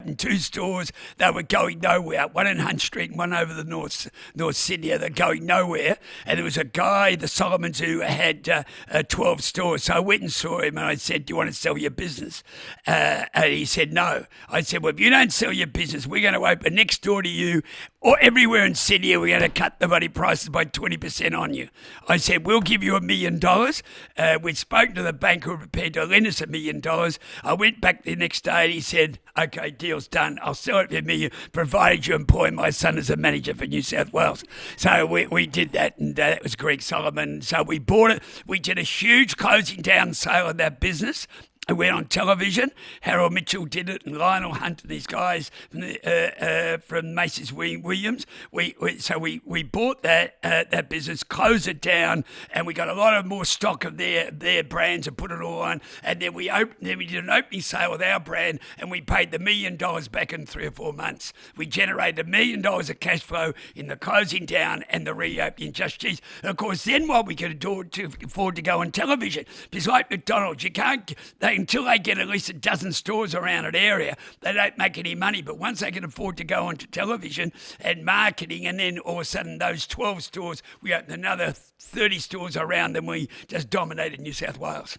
opened 2 stores. They were going nowhere. One in Hunt Street and one over the North Sydney. They're going nowhere. And there was a guy, the Solomons, who had 12 stores. So I went and saw him and I said, "Do you want to sell your business?" And he said, "No." I said, "Well, if you don't sell your business, we're going to open next door to you or everywhere in Sydney. We're going to cut the bloody prices by 20% on you." I said, "We'll give you $1 million." We'd spoken to the bank who were prepared to lend us $1 million. I went back the next day and he said, "Okay, deal's done. I'll sell it for $1 million, provided you employ my son as a manager for New South Wales." So we did that, and that was Greg Solomon. So we bought it. We did a huge closing down sale of that business. It went on television. Harold Mitchell did it, and Lionel Hunt and these guys from Macy's Williams. We bought that business, closed it down, and we got a lot of more stock of their brands and put it all on. And then we did an opening sale with our brand, and we paid the $1 million back in 3 or 4 months. We generated $1 million of cash flow in the closing down and the reopening. Just geez. And of course, then what we could afford to go on television, because like McDonald's, you can't. Until they get at least a dozen stores around an area, they don't make any money. But once they can afford to go onto television and marketing, and then all of a sudden those 12 stores, we opened another 30 stores around them. We just dominated New South Wales.